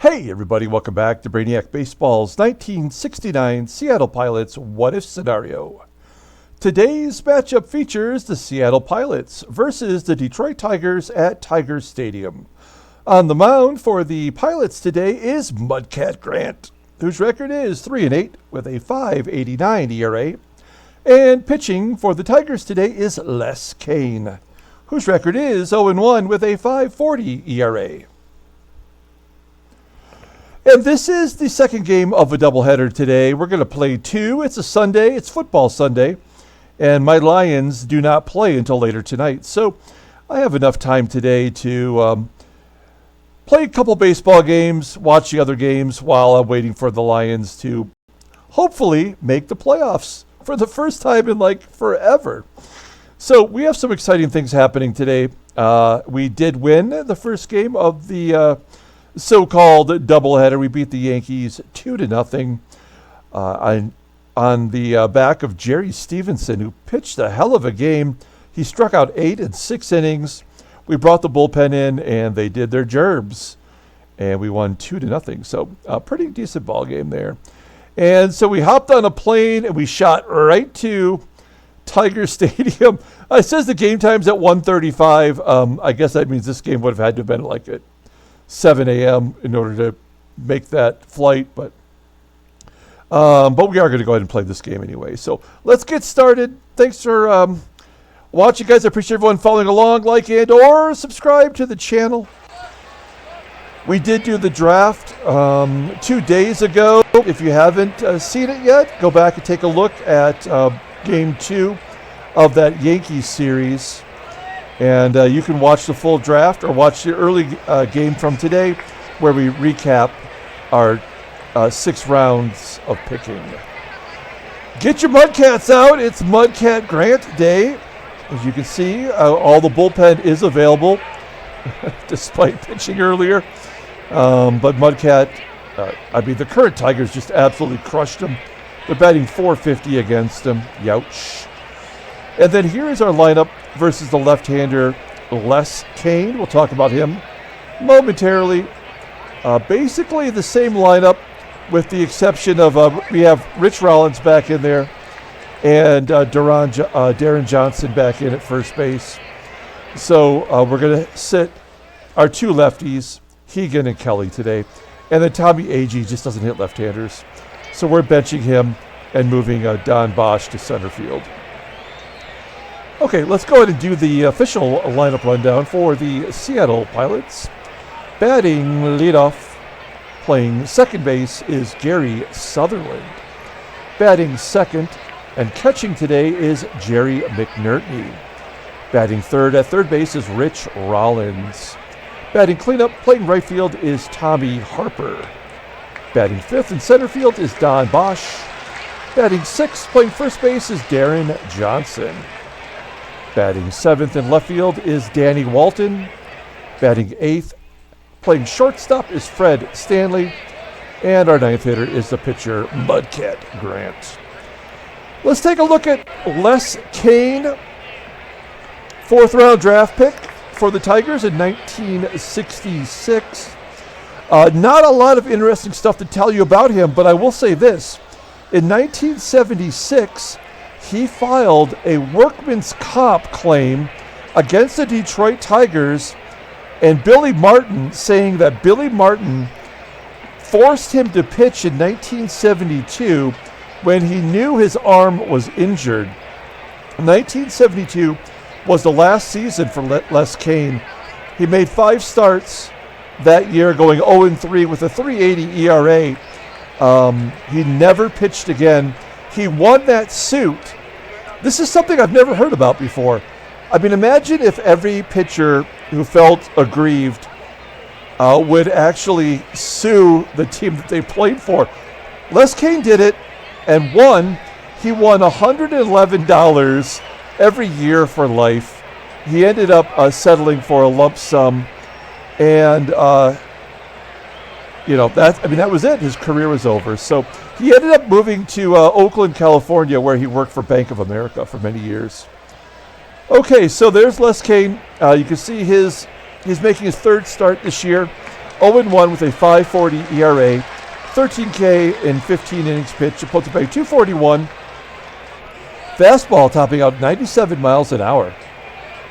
Hey everybody, welcome back to Brainiac Baseball's 1969 Seattle Pilots What If Scenario. Today's matchup features the Seattle Pilots versus the Detroit Tigers at Tiger Stadium. On the mound for the Pilots today is Mudcat Grant, whose record is 3-8 with a 5.89 ERA. And pitching for the Tigers today is Les Cain, whose record is 0-1 with a 5.40 ERA. And this is the second game of a doubleheader today. We're going to play two. It's a Sunday. It's football Sunday. And my Lions do not play until later tonight. So I have enough time today to play a couple baseball games, watch the other games while I'm waiting for the Lions to hopefully make the playoffs for the first time in like forever. So we have some exciting things happening today. We did win the first game of the so-called doubleheader. We beat the Yankees 2-0 on the back of Jerry Stevenson, who pitched a hell of a game. He struck out 8 in 6 innings. We brought the bullpen in, and they did their gerbs, and we won 2-0. So a pretty decent ball game there. And so we hopped on a plane, and we shot right to Tiger Stadium. It says the game time's at 1:35. I guess that means this game would have had to have been like at 7 a.m. in order to make that flight, but we are going to go ahead and play this game anyway. So let's get started. Thanks for watching, guys. I appreciate everyone following along, like and or subscribe to the channel. We did do the draft 2 days ago. If you haven't seen it yet, go back and take a look at Game 2 of that Yankees series. And you can watch the full draft or watch the early game from today where we recap our 6 rounds of picking. Get your Mudcats out. It's Mudcat Grant Day. As you can see, all the bullpen is available despite pitching earlier. But Mudcat, the current Tigers just absolutely crushed them. They're batting .450 against them. Youch. And then here is our lineup versus the left-hander Les Cain. We'll talk about him momentarily. Basically the same lineup with the exception of we have Rich Rollins back in there and Deron Johnson back in at first base. So we're going to sit our 2 lefties, Hegan and Kelly today. And then Tommy Agee just doesn't hit left-handers. So we're benching him and moving Don Bosch to center field. Okay, let's go ahead and do the official lineup rundown for the Seattle Pilots. Batting leadoff, playing second base, is Gary Sutherland. Batting second and catching today is Jerry McNertney. Batting third at third base is Rich Rollins. Batting cleanup, playing right field, is Tommy Harper. Batting fifth in center field is Don Bosch. Batting sixth, playing first base, is Deron Johnson. Batting seventh in left field is Danny Walton. Batting eighth, playing shortstop, is Fred Stanley. And our ninth hitter is the pitcher, Mudcat Grant. Let's take a look at Les Cain, 4th round draft pick for the Tigers in 1966. Not a lot of interesting stuff to tell you about him, but I will say this. In 1976, he filed a workman's comp claim against the Detroit Tigers and Billy Martin, saying that Billy Martin forced him to pitch in 1972 when he knew his arm was injured. 1972 was the last season for Les Cain. He made 5 starts that year, going 0-3 with a 3.80 ERA. He never pitched again. He won that suit. This is something I've never heard about before. I mean, imagine if every pitcher who felt aggrieved would actually sue the team that they played for. Les Cain did it and won. He won $111 every year for life. He ended up settling for a lump sum. And, that was it. His career was over. So he ended up moving to Oakland, California, where he worked for Bank of America for many years. Okay, so there's Les Cain. You can see he's making his 3rd start this year. 0-1 with a 5.40 ERA, 13K in 15 innings pitched, opposed by 241. Fastball topping out 97 miles an hour.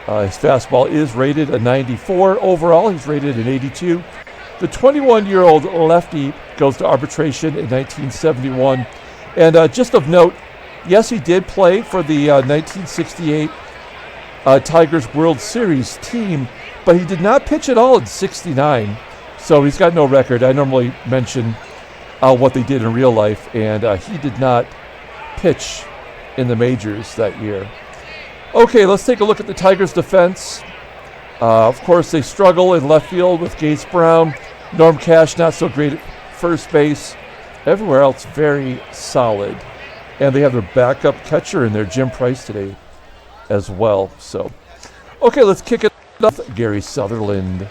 His fastball is rated a 94 overall. He's rated an 82. The 21-year-old lefty goes to arbitration in 1971. And just of note, yes, he did play for the 1968 Tigers World Series team, but he did not pitch at all in 69. So he's got no record. I normally mention what they did in real life, and he did not pitch in the majors that year. Okay, let's take a look at the Tigers' defense. Of course, they struggle in left field with Gates Brown. Norm Cash, not so great at first base. Everywhere else, very solid. And they have their backup catcher in there, Jim Price, today as well. So, okay, let's kick it off. Gary Sutherland.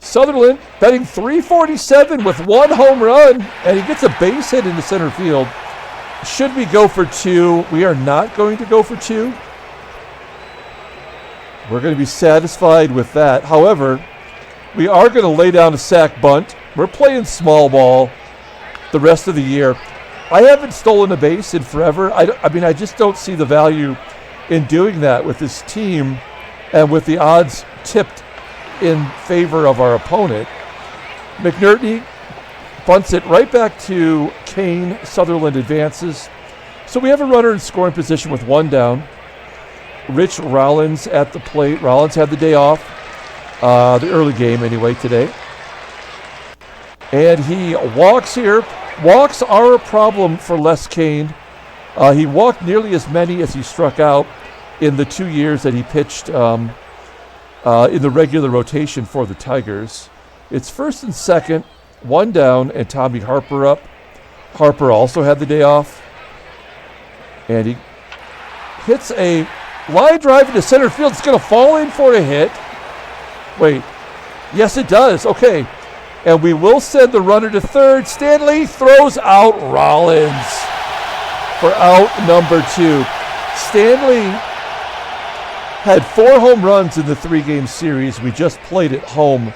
Sutherland batting .347 with 1 home run, and he gets a base hit into center field. Should we go for 2? We are not going to go for 2. We're going to be satisfied with that. However, we are going to lay down a sack bunt. We're playing small ball the rest of the year. I haven't stolen a base in forever. I just don't see the value in doing that with this team and with the odds tipped in favor of our opponent. McNertney bunts it right back to Cain. Sutherland advances. So we have a runner in scoring position with 1 down. Rich Rollins at the plate. Rollins had the day off, the early game anyway today. And he walks here. Walks are a problem for Les Cain. He walked nearly as many as he struck out in the 2 years that he pitched in the regular rotation for the Tigers. It's first and second, 1 down, and Tommy Harper up. Harper also had the day off. And he hits a line drive into center field. It's going to fall in for a hit. Wait. Yes, it does. Okay. And we will send the runner to third. Stanley throws out Rollins for out number 2. Stanley had 4 home runs in the 3-game series. We just played at home.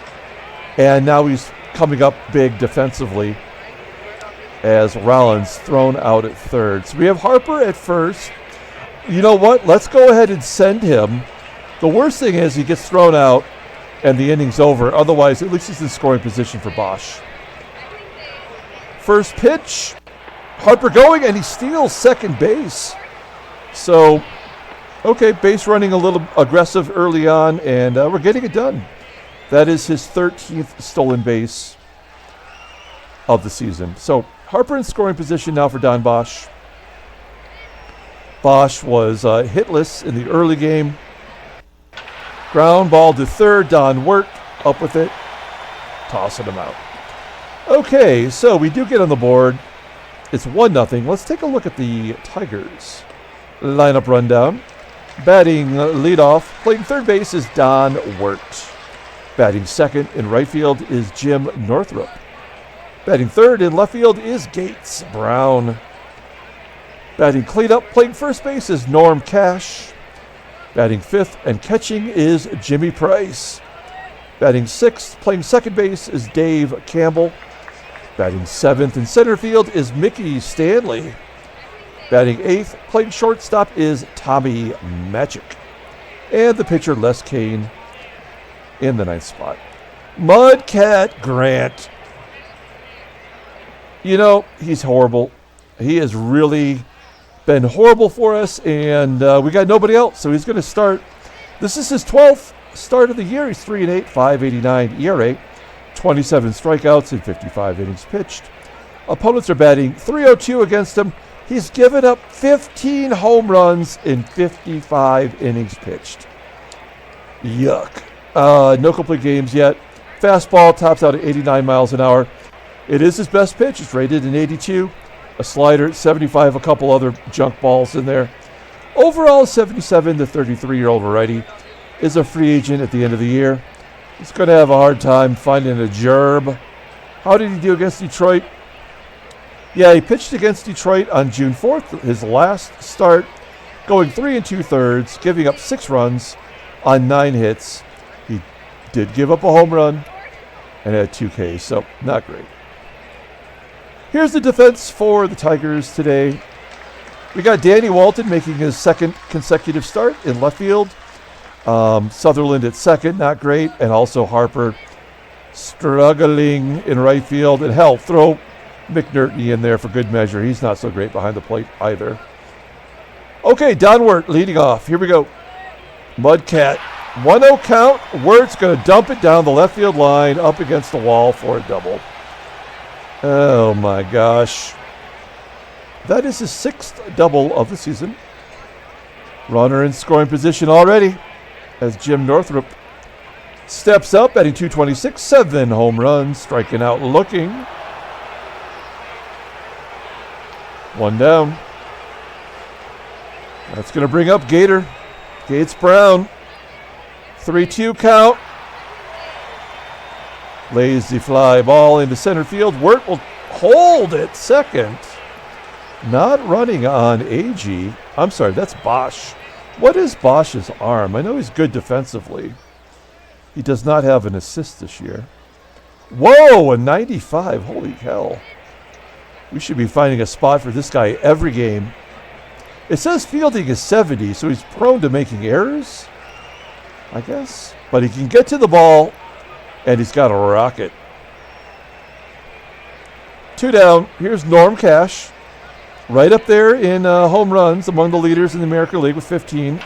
And now he's coming up big defensively as Rollins thrown out at third. So we have Harper at first. You know what? Let's go ahead and send him. The worst thing is he gets thrown out and the inning's over. Otherwise, at least he's in scoring position for Bosch. First pitch. Harper going, and he steals second base. So, okay, base running a little aggressive early on, and we're getting it done. That is his 13th stolen base of the season. So Harper in scoring position now for Don Bosch. Bosch was hitless in the early game. Ground ball to third. Don Wert up with it, tossing him out. Okay, so we do get on the board. It's 1-0. Let's take a look at the Tigers lineup rundown. Batting leadoff, playing third base is Don Wert. Batting second in right field is Jim Northup. Batting third in left field is Gates Brown. Batting cleanup, playing first base is Norm Cash. Batting fifth and catching is Jimmy Price. Batting sixth, playing second base is Dave Campbell. Batting seventh in center field is Mickey Stanley. Batting eighth, playing shortstop is Tommy Matchick. And the pitcher, Les Cain, in the ninth spot. Mudcat Grant. You know, he's horrible. He has really been horrible for us, and we got nobody else, so he's going to start. This is his 12th start of the year. He's 3-8, 5.89 ERA, 27 strikeouts in 55 innings pitched. Opponents are batting .302 against him. He's given up 15 home runs in 55 innings pitched. Yuck. No complete games yet. Fastball tops out at 89 miles an hour. It is his best pitch. It's rated an 82. A slider at 75, a couple other junk balls in there. Overall, 77 to 33-year-old righty is a free agent at the end of the year. He's going to have a hard time finding a gerb. How did he do against Detroit? Yeah, he pitched against Detroit on June 4th, his last start, going 3 2/3, giving up 6 runs on 9 hits. He did give up a home run, and had 2 Ks, so not great. Here's the defense for the Tigers today. We got Danny Walton making his 2nd consecutive start in left field. Sutherland at 2nd, not great. And also Harper struggling in right field. And hell, throw McNertney in there for good measure. He's not so great behind the plate either. Okay, Don Wert leading off. Here we go. Mudcat. 1-0 count. Wert's going to dump it down the left field line up against the wall for a double. Oh my gosh. That is his 6th double of the season. Runner in scoring position already as Jim Northup steps up, batting .226, 7 home runs, striking out looking. 1 down. That's going to bring up Gator. Gates Brown. 3-2 count. Lazy fly ball into center field. Wert will hold at second. Not running on AG. I'm sorry, that's Bosch. What is Bosch's arm? I know he's good defensively. He does not have an assist this year. Whoa, a 95. Holy hell. We should be finding a spot for this guy every game. It says fielding is 70, so he's prone to making errors, I guess. But he can get to the ball, and he's got a rocket. 2 down. Here's Norm Cash. Right up there in home runs among the leaders in the American League with 15.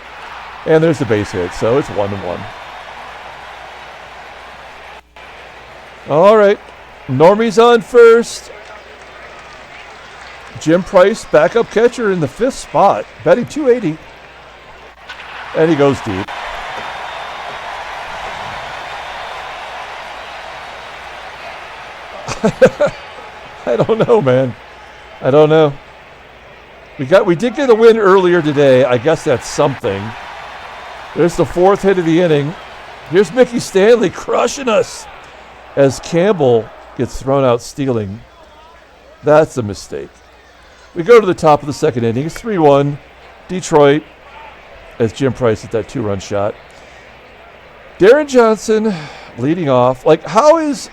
And there's the base hit, so it's 1-1. All right. Normie's on first. Jim Price, backup catcher in the 5th spot, batting .280. And he goes deep. I don't know, man. I don't know. We did get a win earlier today. I guess that's something. There's the 4th hit of the inning. Here's Mickey Stanley crushing us as Campbell gets thrown out stealing. That's a mistake. We go to the top of the 2nd inning. It's 3-1 Detroit as Jim Price hit that 2-run shot. Deron Johnson leading off. Like, how is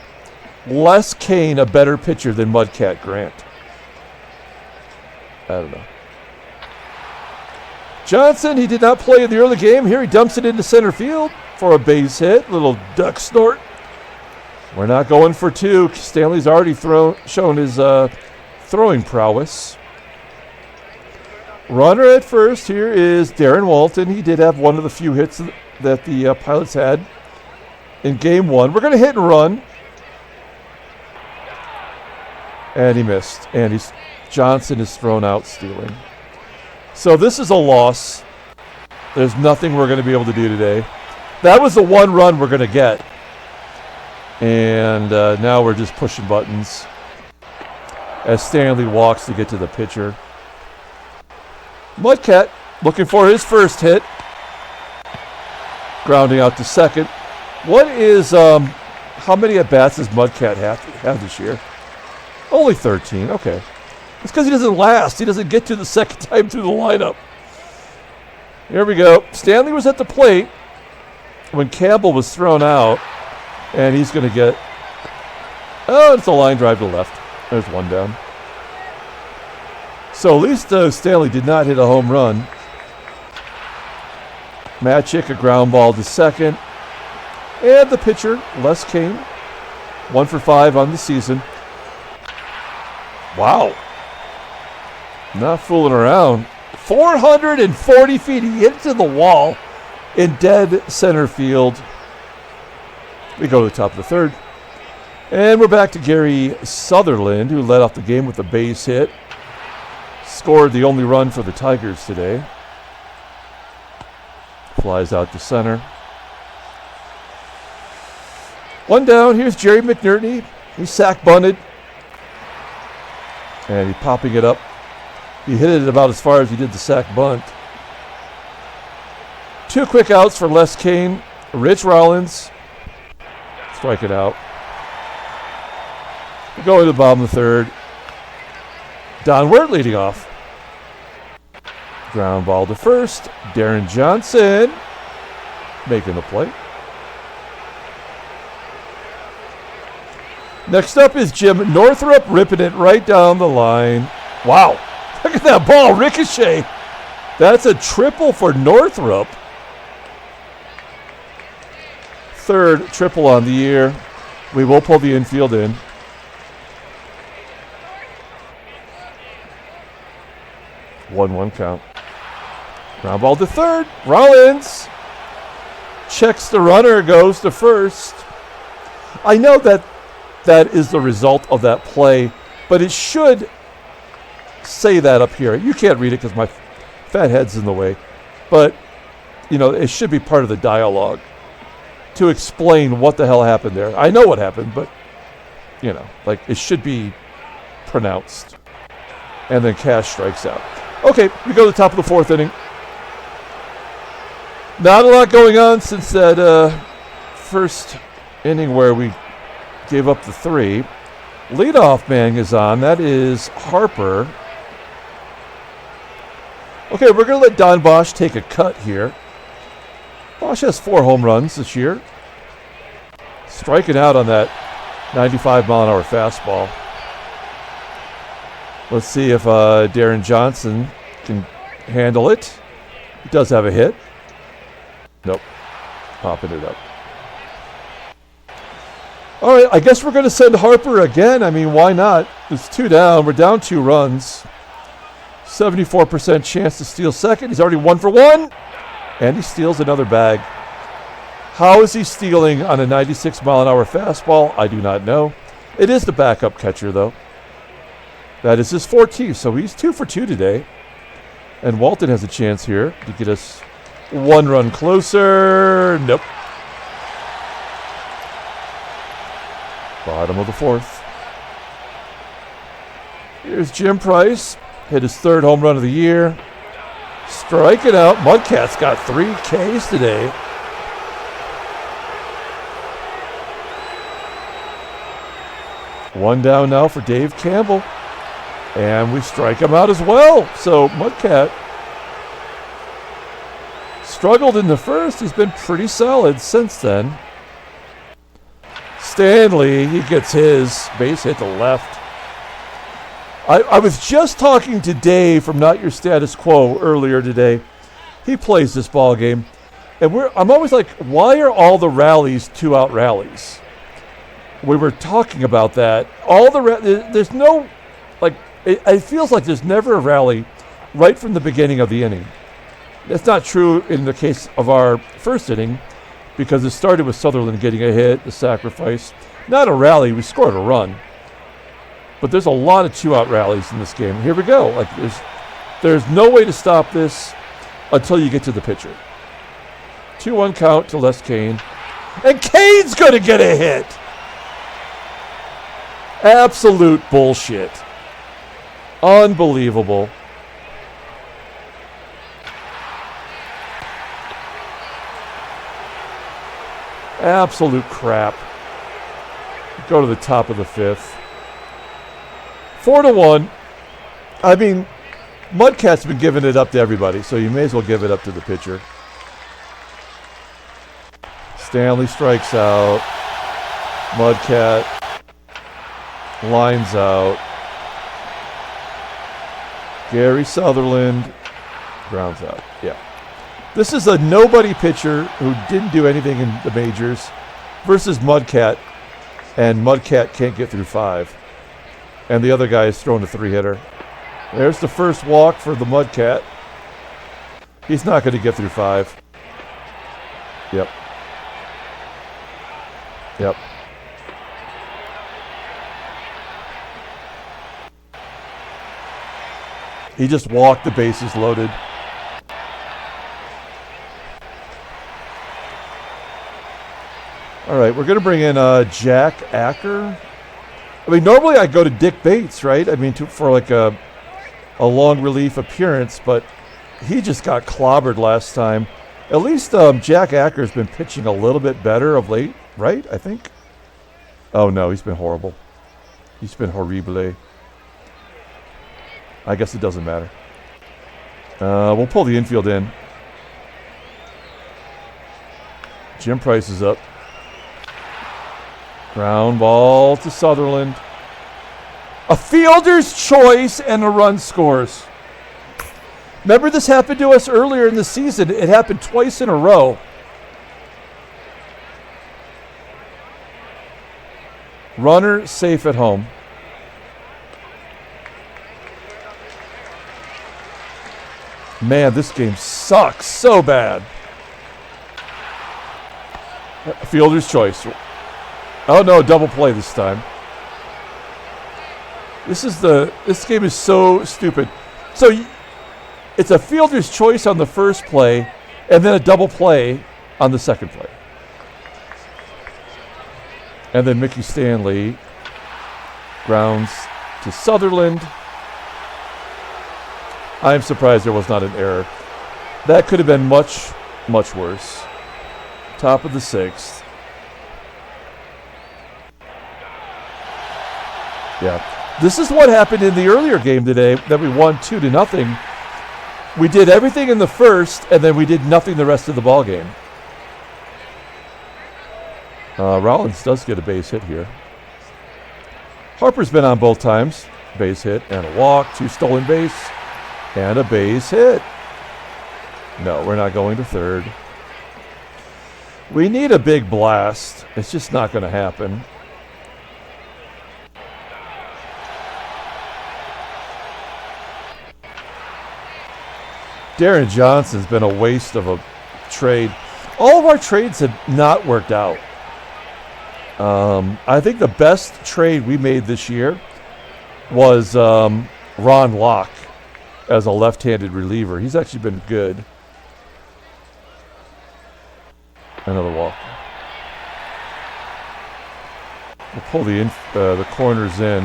Les Cain a better pitcher than Mudcat Grant? I don't know. Johnson, he did not play in the early game. Here he dumps it into center field for a base hit. Little duck snort. We're not going for 2. Stanley's already shown his throwing prowess. Runner at first. Here is Darren Walton. He did have one of the few hits that the Pilots had in game 1. We're going to hit and run. And he missed. And Johnson is thrown out stealing. So this is a loss. There's nothing we're going to be able to do today. That was the 1 run we're going to get. And now we're just pushing buttons as Stanley walks to get to the pitcher. Mudcat looking for his first hit. Grounding out to second. What is, how many at-bats does Mudcat have this year? Only 13, okay. It's because he doesn't last. He doesn't get to the second time through the lineup. Here we go. Stanley was at the plate when Campbell was thrown out. And he's going to get... Oh, it's a line drive to left. There's 1 down. So at least Stanley did not hit a home run. Matchick, a ground ball to second. And the pitcher, Les Cain, 1 for 5 on the season. Wow. Not fooling around. 440 feet. He hit it to the wall in dead center field. We go to the top of the 3rd. And we're back to Gary Sutherland, who led off the game with a base hit. Scored the only run for the Tigers today. Flies out to center. 1 down. Here's Jerry McNertney. He sack bunted. And he's popping it up. He hit it about as far as he did the sack bunt. 2 quick outs for Les Cain. Rich Rollins. Strike it out. We go to the bottom of the 3rd. Don Wert leading off. Ground ball to first. Deron Johnson making the play. Next up is Jim Northup ripping it right down the line. Wow. Look at that ball ricochet. That's a triple for Northup. Third triple on the year. We will pull the infield in. One count. Ground ball to third. Rollins checks the runner, goes to first. I know that is the result of that play, but it should say that up here. You can't read it because my fat head's in the way, but it should be part of the dialogue to explain what the hell happened there. I know what happened, but it should be pronounced. And then Cash strikes out. Okay, we go to the top of the fourth inning. Not a lot going on since that first inning where we gave up the 3. Leadoff man is on. That is Harper. Okay, we're going to let Don Bosch take a cut here. Bosch has 4 home runs this year. Striking out on that 95-mile-an-hour fastball. Let's see if Deron Johnson can handle it. He does have a hit. Nope. Popping it up. All right, I guess we're going to send Harper again. I mean, why not? It's 2 down. We're down 2 runs. 74% chance to steal second. He's already 1 for 1. And he steals another bag. How is he stealing on a 96-mile-an-hour fastball? I do not know. It is the backup catcher, though. That is his 14th, so he's 2 for 2 today. And Walton has a chance here to get us 1 run closer. Nope. Bottom of the 4th. Here's Jim Price. Hit his 3rd home run of the year. Strike it out. Mudcat's got 3 Ks today. One down now for Dave Campbell. And we strike him out as well. So Mudcat struggled in the first. He's been pretty solid since then. Stanley, he gets his base hit to left. I was just talking to Dave from Not Your Status Quo earlier today. He plays this ball game. And I'm always like, why are all the rallies 2-out rallies? We were talking about that. There's no, it feels like there's never a rally right from the beginning of the inning. That's not true in the case of our first inning because it started with Sutherland getting a hit, the sacrifice. Not a rally, we scored a run. But there's a lot of 2-out rallies in this game. Here we go. There's no way to stop this until you get to the pitcher. 2-1 count to Les Cain. And Cain's going to get a hit. Absolute bullshit. Unbelievable. Absolute crap. Go to the top of the 5th. 4-1. I mean, Mudcat's been giving it up to everybody, so you may as well give it up to the pitcher. Stanley strikes out. Mudcat lines out. Gary Sutherland grounds out. Yeah. This is a nobody pitcher who didn't do anything in the majors versus Mudcat, and Mudcat can't get through 5. And the other guy is throwing a 3-hitter. There's the first walk for the Mudcat. He's not going to get through 5. Yep. He just walked, the bases loaded. All right, we're going to bring in Jack Acker. I mean, normally I go to Dick Bates, right? I mean, for like a long relief appearance, but he just got clobbered last time. At least Jack Acker's been pitching a little bit better of late, right? I think. Oh no, he's been horrible. He's been horrible. I guess it doesn't matter. We'll pull the infield in. Jim Price is up. Ground ball to Sutherland. A fielder's choice and a run scores. Remember, this happened to us earlier in the season. It happened twice in a row. Runner safe at home. Man, this game sucks so bad. Fielder's choice. Oh no, double play this time. This game is so stupid. So it's a fielder's choice on the first play, and then a double play on the second play. And then Mickey Stanley grounds to Sutherland. I'm surprised there was not an error. That could have been much, much worse. Top of the sixth. Yeah. This is what happened in the earlier game today that we won 2-0. We did everything in the first, and then we did nothing the rest of the ball game. Rollins does get a base hit here. Harper's been on both times. Base hit and a walk, 2 stolen base, and a base hit. No, we're not going to third. We need a big blast. It's just not going to happen. Deron Johnson's been a waste of a trade. All of our trades have not worked out. I think the best trade we made this year was Ron Locke as a left-handed reliever. He's actually been good. Another walk. We'll pull the corners in.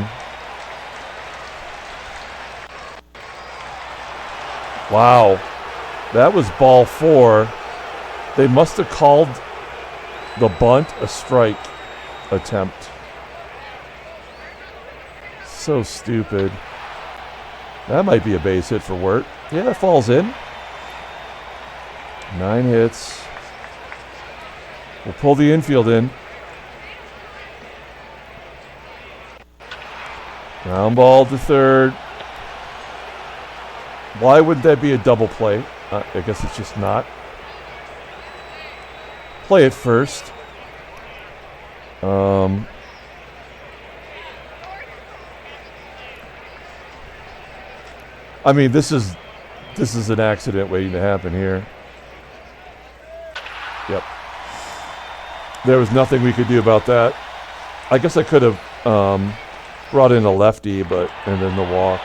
Wow. That was ball 4. They must have called the bunt a strike attempt. So stupid. That might be a base hit for Wert. Yeah, that falls in. 9 hits. We'll pull the infield in. Ground ball to third. Why would that be a double play? I guess it's just not. Play it first. I mean, this is an accident waiting to happen here. Yep. There was nothing we could do about that. I guess I could have brought in a lefty, and then the walk.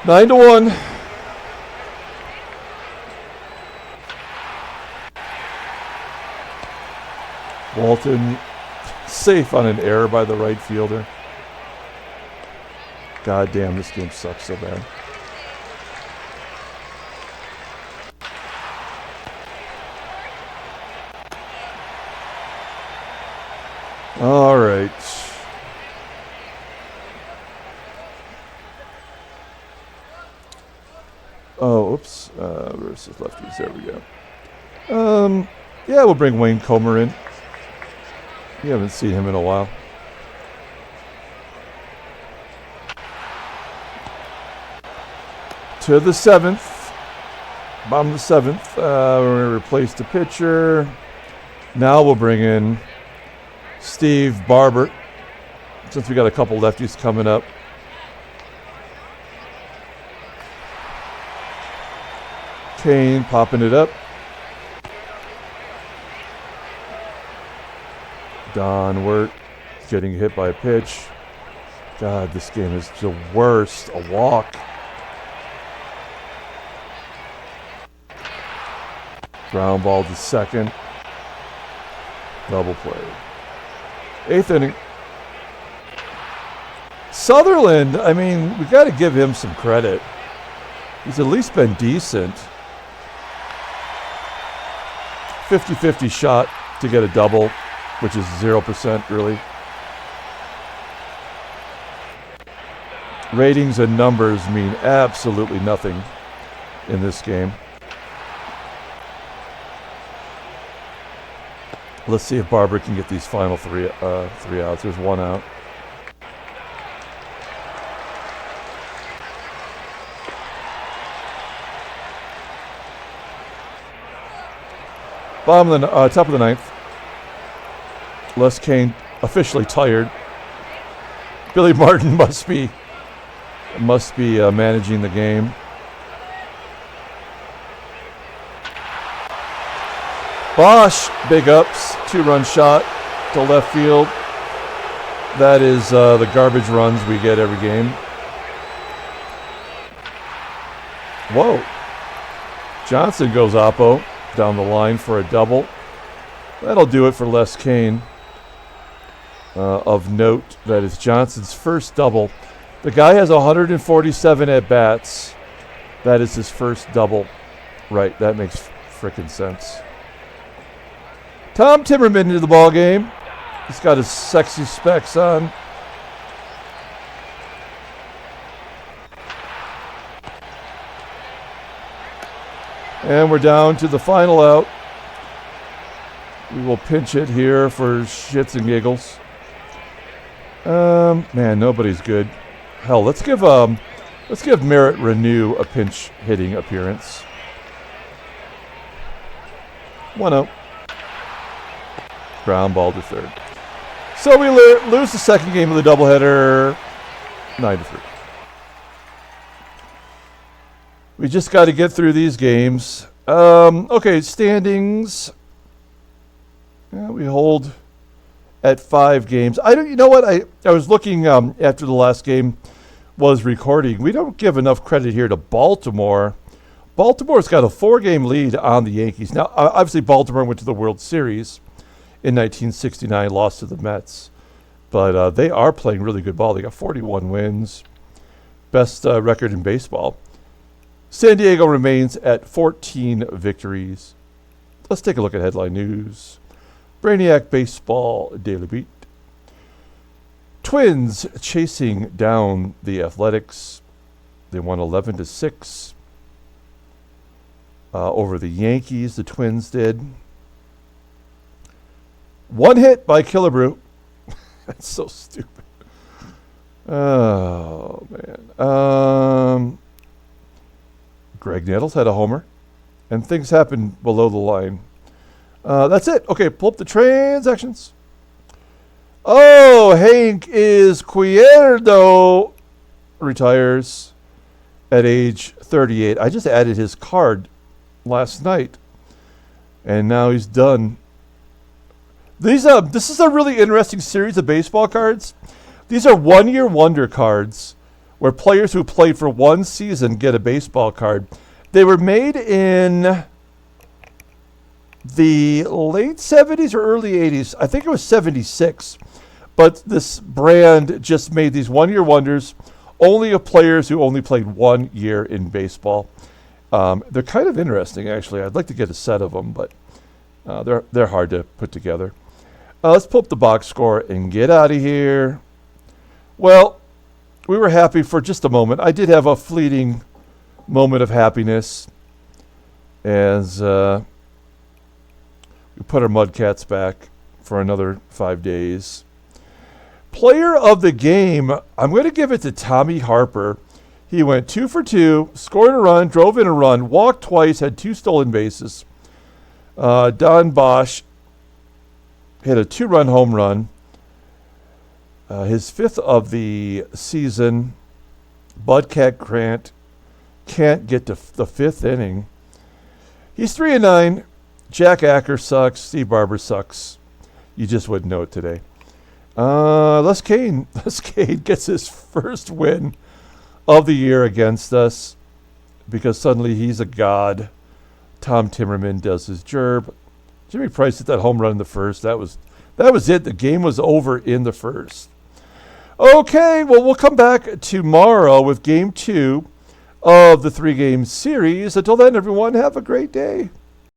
Nine to 1. Walton safe on an error by the right fielder. God damn, this game sucks so bad. All right. Oh, oops. Versus lefties. There we go. Yeah, we'll bring Wayne Comer in. We haven't seen him in a while. To the 7th. Bottom of the 7th. We're going to replace the pitcher. Now we'll bring in Steve Barber, since we got a couple lefties coming up. Cain popping it up. Don Wert getting hit by a pitch. God, this game is the worst. A walk. Ground ball to second. Double play. 8th inning. Sutherland, I mean, we got to give him some credit. He's at least been decent. 50-50 shot to get a double, which is 0% really. Ratings and numbers mean absolutely nothing in this game. Let's see if Barber can get these final three outs. There's one out. Top of the ninth. Les Cain officially tired. Billy Martin must be managing the game. Bosch, big ups, 2-run shot to left field. That is the garbage runs we get every game. Whoa. Johnson goes oppo down the line for a double. That'll do it for Les Cain. Of note, that is Johnson's first double. The guy has 147 at-bats. That is his first double. Right, that makes frickin' sense. Tom Timmerman into the ball game. He's got his sexy specs on. And we're down to the final out. We will pinch it here for shits and giggles. Man, nobody's good. Hell, let's give Merritt Renew a pinch hitting appearance. 1-0. Ground ball to third. So we lose the second game of the doubleheader, 9-3. We just got to get through these games. Okay, standings. Yeah, we hold at 5 games. You know what? I was looking after the last game was recording. We don't give enough credit here to Baltimore. Baltimore's got a 4-game lead on the Yankees. Now, obviously, Baltimore went to the World Series in 1969, lost to the Mets. But they are playing really good ball. They got 41 wins. Best record in baseball. San Diego remains at 14 victories. Let's take a look at headline news. Brainiac Baseball Daily Beat. Twins chasing down the Athletics. They won 11-6 over the Yankees. The Twins did. 1 hit by Killebrew. That's so stupid. Oh, man. Greg Nettles had a homer. And things happened below the line. That's it. Okay, pull up the transactions. Oh, Hank Izquierdo retires at age 38. I just added his card last night. And now he's done. This is a really interesting series of baseball cards. These are one-year wonder cards where players who played for one season get a baseball card. They were made in the late 70s or early 80s. I think it was 76. But this brand just made these one-year wonders only of players who only played 1 year in baseball. They're kind of interesting, actually. I'd like to get a set of them, but they're hard to put together. Let's pull up the box score and get out of here. Well, we were happy for just a moment. I did have a fleeting moment of happiness as we put our Mudcats back for another 5 days. Player of the game, I'm going to give it to Tommy Harper. He went 2 for 2, scored a run, drove in a run, walked twice, had 2 stolen bases. Don Bosch hit a 2-run home run. His 5th of the season. Mudcat Grant can't get to the 5th inning. He's 3-9. Jack Acker sucks. Steve Barber sucks. You just wouldn't know it today. Les Cain gets his first win of the year against us because suddenly he's a god. Tom Timmerman does his gerb. Jimmy Price hit that home run in the first. That was it. The game was over in the first. Okay, well, we'll come back tomorrow with game 2 of the 3-game series. Until then, everyone, have a great day.